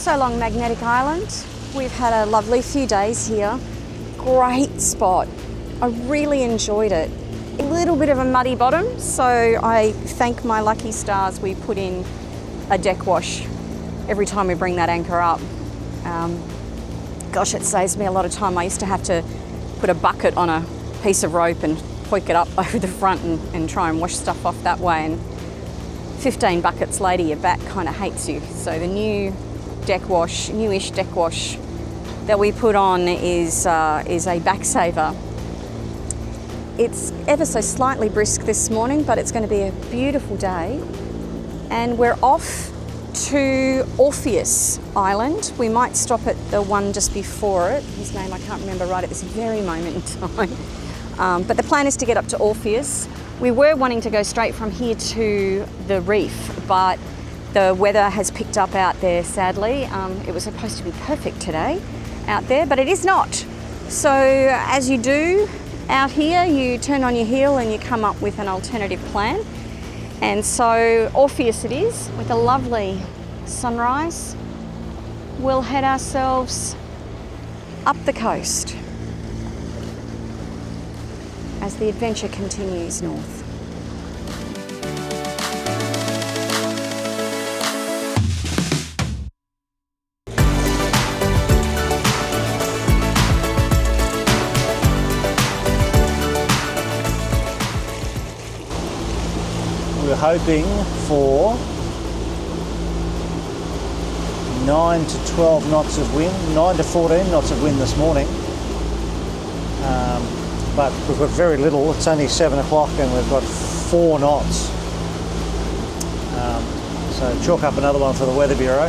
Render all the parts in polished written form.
So long, Magnetic Island. We've had a lovely few days here. Great spot. I really enjoyed it. A little bit of a muddy bottom, so I thank my lucky stars we put in a deck wash every time we bring that anchor up. Gosh, it saves me a lot of time. I used to have to put a bucket on a piece of rope and hoik it up over the front and try and wash stuff off that way. And 15 buckets later, your back kind of hates you. So the new deck wash, newish deck wash that we put on is a back saver. It's ever so slightly brisk this morning, but it's going to be a beautiful day. And we're off to Orpheus Island. We might stop at the one just before it. His name I can't remember right at this very moment in time. But the plan is to get up to Orpheus. We were wanting to go straight from here to the reef, but the weather has picked up out there, sadly. It was supposed to be perfect today out there, but it is not. So as you do out here, you turn on your heel and you come up with an alternative plan. And so Orpheus it is, with a lovely sunrise. We'll head ourselves up the coast as the adventure continues north. We're hoping for 9 to 12 knots of wind, 9 to 14 knots of wind this morning. But we've got very little. It's only 7 o'clock and we've got 4 knots. So chalk up another one for the Weather Bureau.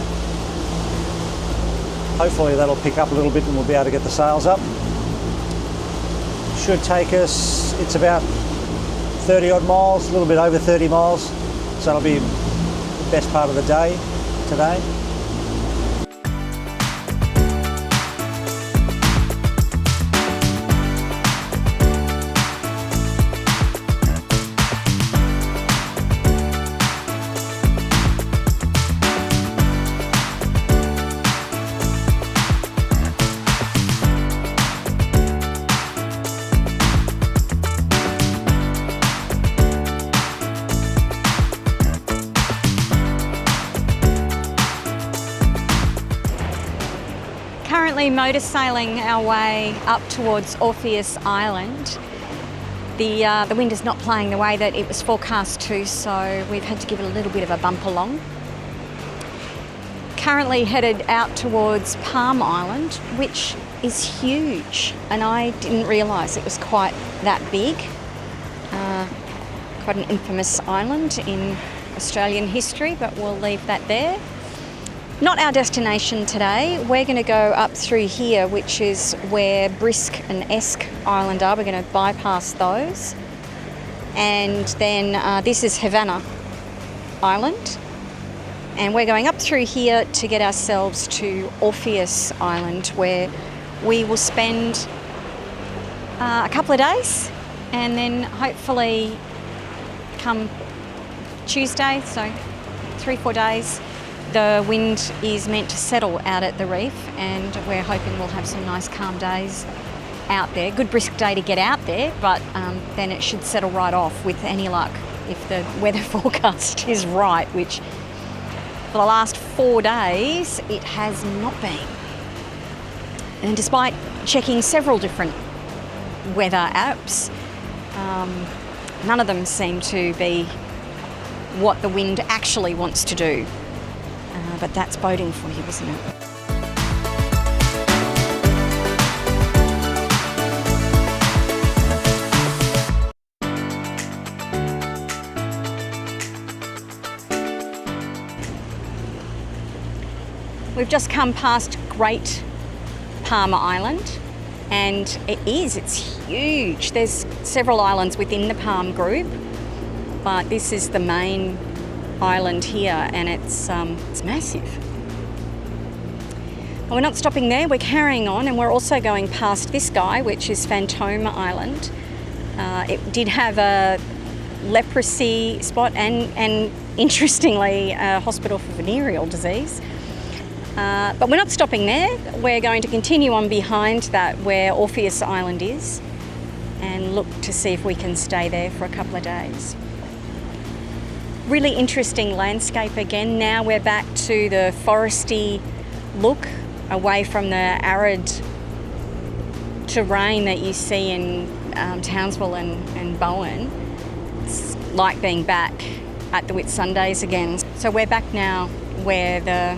Hopefully that'll pick up a little bit and we'll be able to get the sails up. Should take us, it's about 30 odd miles, a little bit over 30 miles. So it'll be the best part of the day today. Currently motor sailing our way up towards Orpheus Island. The wind is not playing the way that it was forecast to, so we've had to give it a little bit of a bump along. Currently headed out towards Palm Island, which is huge, and I didn't realise it was quite that big. Quite an infamous island in Australian history, but we'll leave that there. Not our destination today. We're going to go up through here, which is where Brisk and Esk Island are. We're going to bypass those. And then this is Havana Island. And we're going up through here to get ourselves to Orpheus Island, where we will spend a couple of days. And then hopefully come Tuesday, so 3-4 days, the wind is meant to settle out at the reef, and we're hoping we'll have some nice calm days out there. Good brisk day to get out there, but then it should settle right off with any luck if the weather forecast is right, which for the last 4 days it has not been. And despite checking several different weather apps, none of them seem to be what the wind actually wants to do. But that's boating for you, isn't it? We've just come past Great Palmer Island, and it's huge. There's several islands within the Palm group, but this is the main island here, and it's massive. Well, we're not stopping there, we're carrying on, and we're also going past this guy, which is Phantoma Island. It did have a leprosy spot and interestingly a hospital for venereal disease. But we're not stopping there. We're going to continue on behind that where Orpheus Island is and look to see if we can stay there for a couple of days. Really interesting landscape again. Now we're back to the foresty look, away from the arid terrain that you see in Townsville and Bowen. It's like being back at the Whitsundays again. So we're back now where the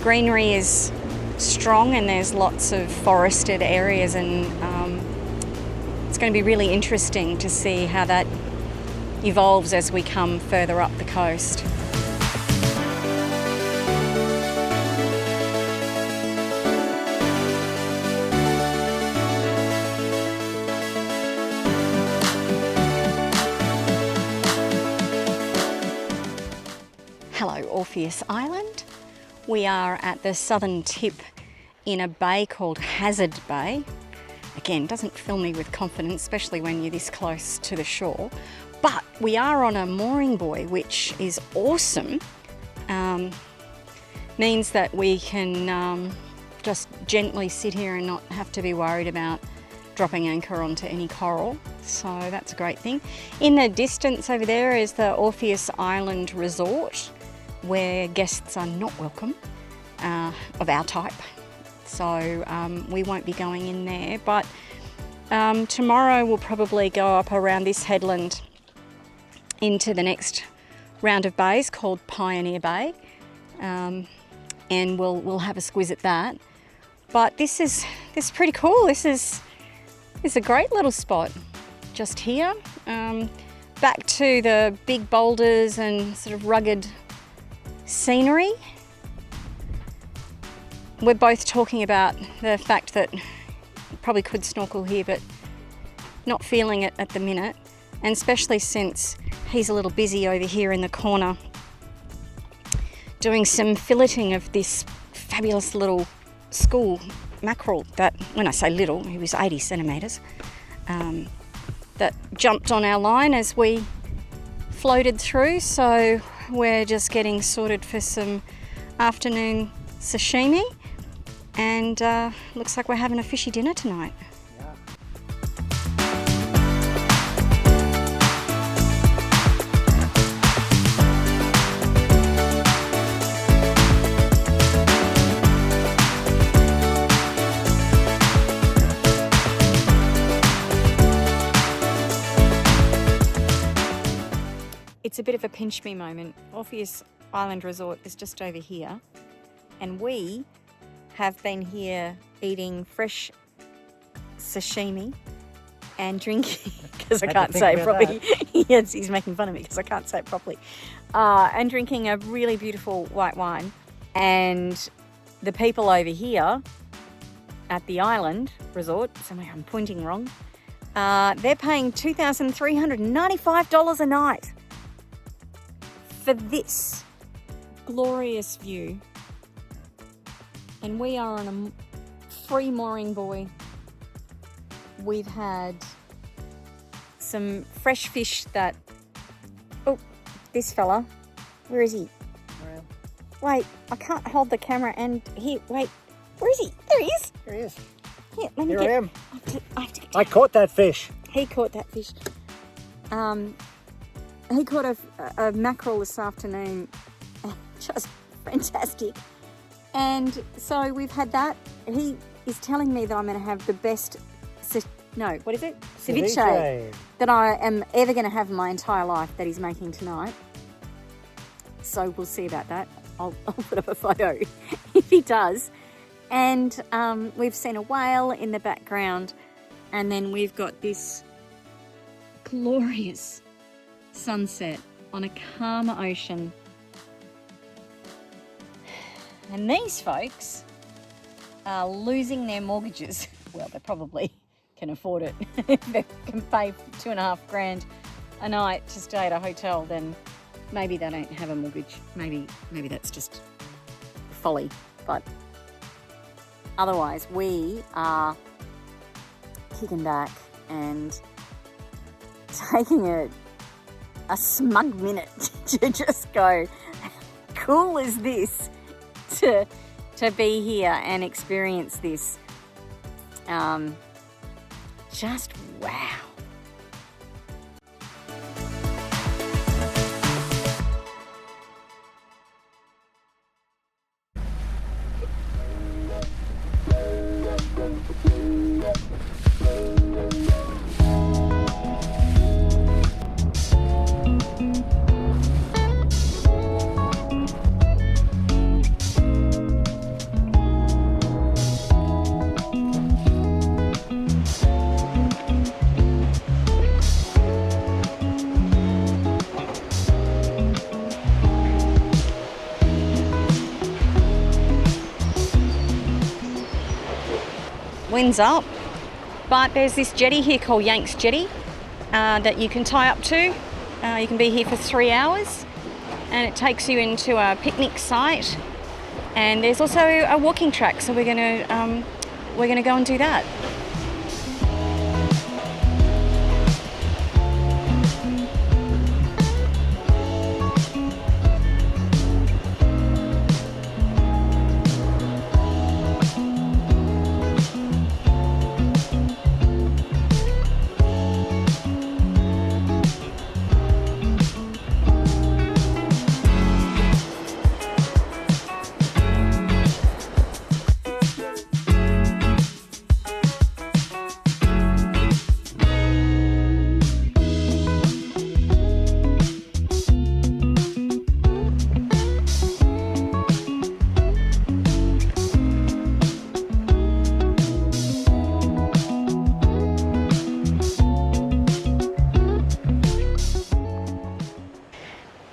greenery is strong and there's lots of forested areas, and it's going to be really interesting to see how that evolves as we come further up the coast. Hello, Orpheus Island. We are at the southern tip in a bay called Hazard Bay. Again, doesn't fill me with confidence, especially when you're this close to the shore. But we are on a mooring buoy, which is awesome. Means that we can just gently sit here and not have to be worried about dropping anchor onto any coral. So that's a great thing. In the distance over there is the Orpheus Island Resort, where guests are not welcome, of our type. So we won't be going in there, but tomorrow we'll probably go up around this headland into the next round of bays called Pioneer Bay, and we'll have a squiz at that. But this is pretty cool. This is a great little spot just here, back to the big boulders and sort of rugged scenery. We're both talking about the fact that probably could snorkel here, but not feeling it at the minute, and especially since he's a little busy over here in the corner doing some filleting of this fabulous little school mackerel that, when I say little, he was 80 centimetres, that jumped on our line as we floated through. So we're just getting sorted for some afternoon sashimi, and looks like we're having a fishy dinner tonight. It's a bit of a pinch me moment. Orpheus Island Resort is just over here, and we have been here eating fresh sashimi and drinking, because I can't say it properly. Yes, he's making fun of me because I can't say it properly. And drinking a really beautiful white wine. And the people over here at the Island Resort, somewhere I'm pointing wrong, they're paying $2,395 a night for this glorious view. And we are on a free mooring buoy. We've had some fresh fish that... Oh, this fella. Where is he? Wait, I can't hold the camera and... Here, wait. Where is he? There he is. There he is. Here, let me Here get... I am. I have to get down. I caught that fish. He caught that fish. He caught a mackerel this afternoon. Just fantastic. And so we've had that. He is telling me that I'm going to have the best, what is it? Ceviche that I am ever going to have in my entire life that he's making tonight. So we'll see about that. I'll put up a photo if he does. And we've seen a whale in the background. And then we've got this glorious sunset on a calm ocean. And these folks are losing their mortgages. Well, they probably can afford it. If they can pay $2,500 a night to stay at a hotel, then maybe they don't have a mortgage. Maybe that's just folly. But otherwise, we are kicking back and taking a smug minute to just go, how cool is this? To to be here and experience this. Just wow. Wind's up, but there's this jetty here called Yanks Jetty that you can tie up to. You can be here for 3 hours and it takes you into a picnic site, and there's also a walking track, so we're gonna go and do that.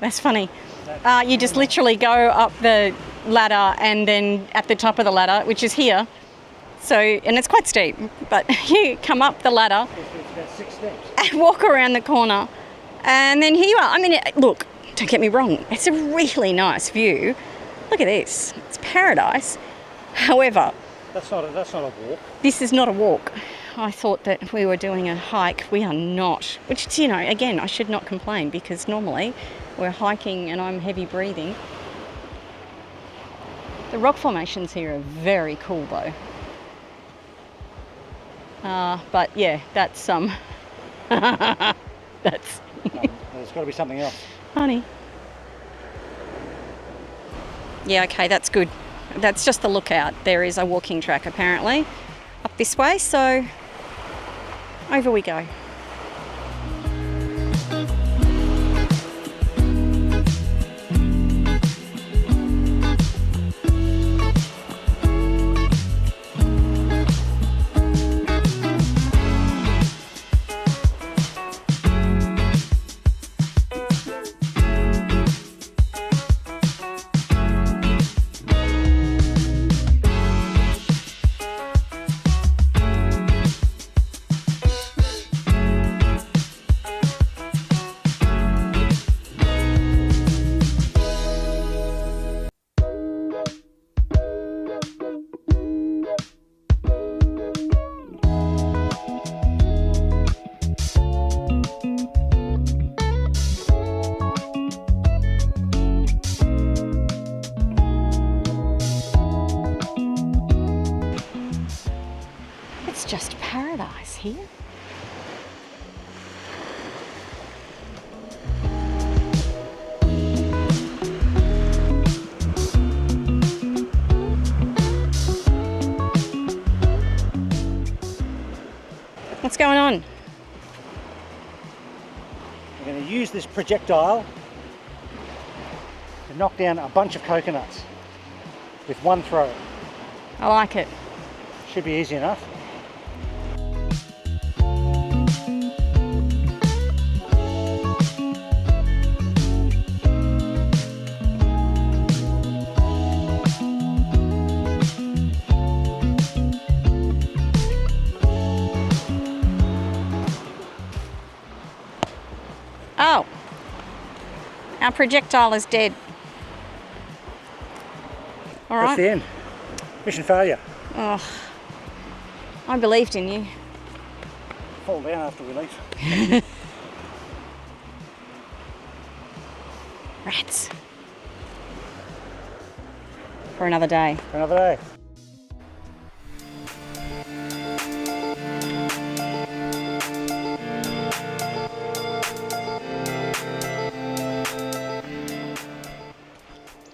That's funny. You just literally go up the ladder, and then at the top of the ladder, which is here, so, and it's quite steep, but you come up the ladder It's about 6 steps. and walk around the corner, and then here you are. I mean, look, don't get me wrong, it's a really nice view. Look at this, it's paradise. However, That's not a walk. this is not a walk. I thought that we were doing a hike. We are not, which, you know, again, I should not complain because normally we're hiking and I'm heavy breathing. The rock formations here are very cool though. But yeah, that's that's There's got to be something else. funny. Yeah, okay, that's good. That's just the lookout. There is a walking track apparently up this way, so over we go. Just paradise here. What's going on? We're going to use this projectile to knock down a bunch of coconuts with one throw. I like it. Should be easy enough. Oh, our projectile is dead. All right. That's the end. Mission failure. Oh, I believed in you. Fall down after we leave. Rats. for another day. For another day.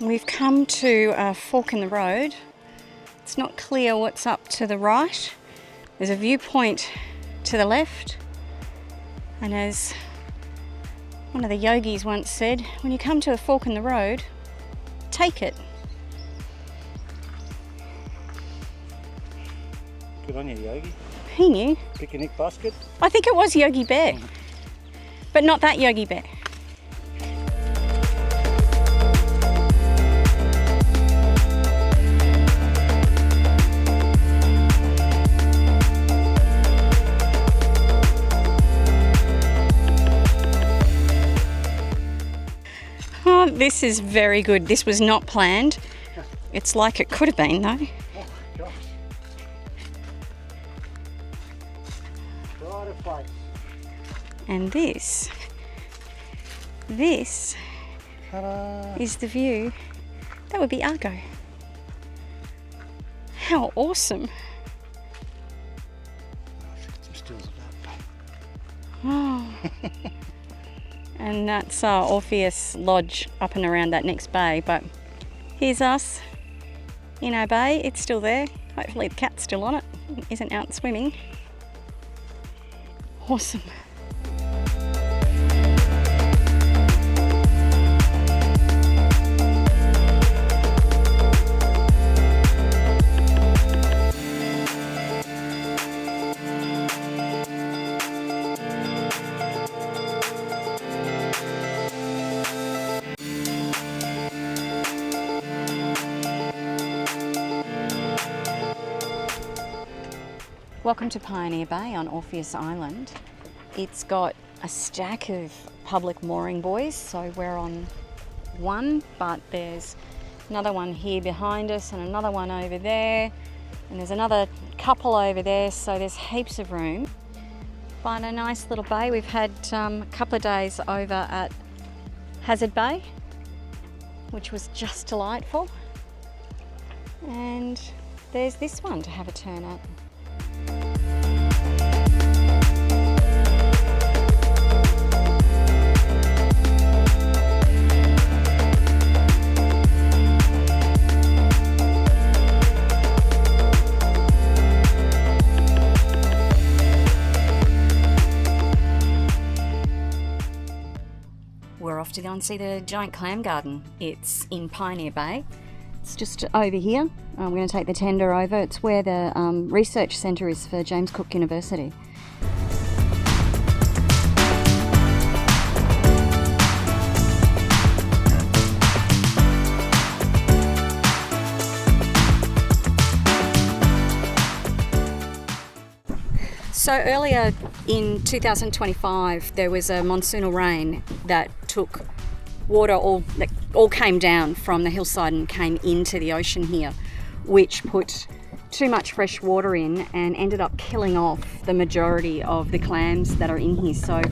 We've come to a fork in the road. It's not clear what's up to the right. There's a viewpoint to the left. And as one of the yogis once said, when you come to a fork in the road, take it. Good on you, Yogi. He knew. Picnic basket. I think it was Yogi Bear, but not that Yogi Bear. Oh, this is very good. This was not planned. It's like it could have been though. Oh, gosh. Right of place. And this Ta-da. is the view. That would be ARGO. How awesome. I'll get some stills of that. Oh. And that's Orpheus Lodge up and around that next bay, but here's us in our bay. It's still there. Hopefully the cat's still on it, isn't out swimming. Awesome. Welcome to Pioneer Bay on Orpheus Island. It's got a stack of public mooring buoys, so we're on one, but there's another one here behind us and another one over there, and there's another couple over there, so there's heaps of room. But a nice little bay. We've had a couple of days over at Hazard Bay, which was just delightful. And there's this one to have a turn at. We're off to go and see the Giant Clam Garden. It's in Pioneer Bay. It's just over here. We're going to take the tender over. It's where the research centre is for James Cook University. So earlier in 2025, there was a monsoonal rain that took water that all came down from the hillside and came into the ocean here, which put too much fresh water in and ended up killing off the majority of the clams that are in here. So I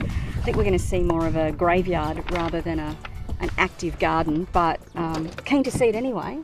think we're going to see more of a graveyard rather than an active garden, but keen to see it anyway.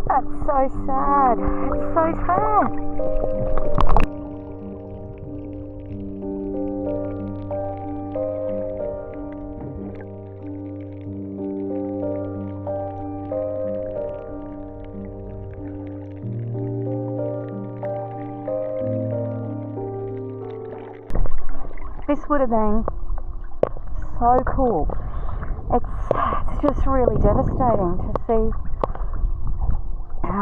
That's so sad. It's so sad. This would have been so cool. It's just really devastating to see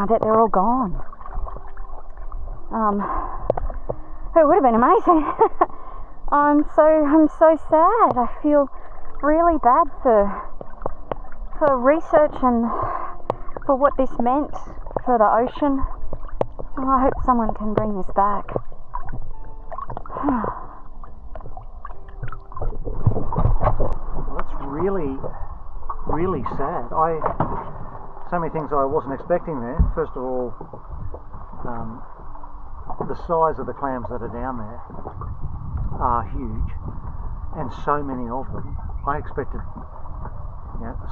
that they're all gone. It would have been amazing. I'm so sad. I feel really bad for research and for what this meant for the ocean. Oh, I hope someone can bring this back. Well, that's really, really sad. So many things I wasn't expecting there. First of all, the size of the clams that are down there are huge, and so many of them. I expected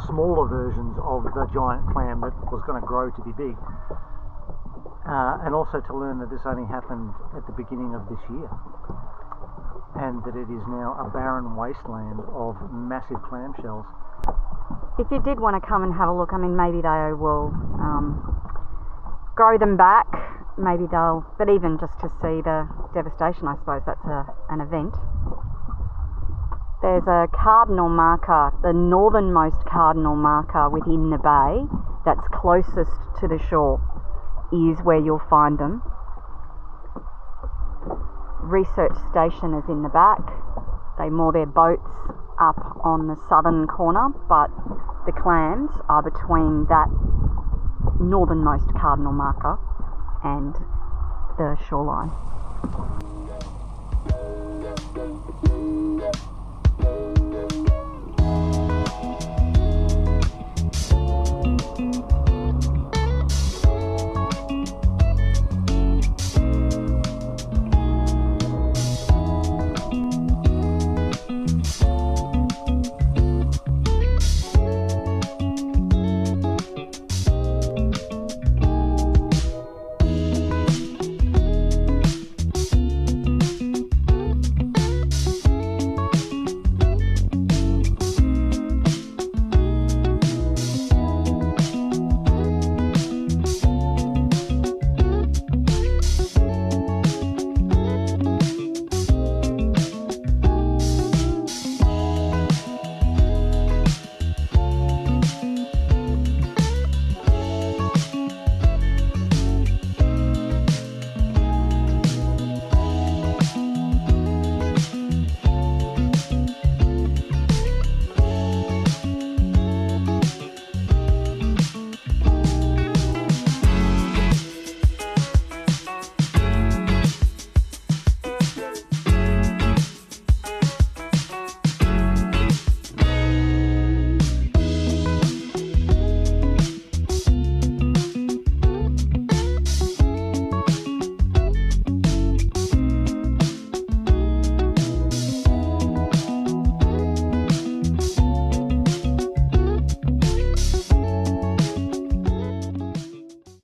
smaller versions of the giant clam that was going to grow to be big. And also to learn that this only happened at the beginning of this year, and that it is now a barren wasteland of massive clamshells. If you did want to come and have a look, I mean, maybe they will grow them back. Maybe they'll, but even just to see the devastation, I suppose that's an event. There's a cardinal marker, the northernmost cardinal marker within the bay that's closest to the shore is where you'll find them. Research station is in the back. They moor their boats up on the southern corner, but the clams are between that northernmost cardinal marker and the shoreline.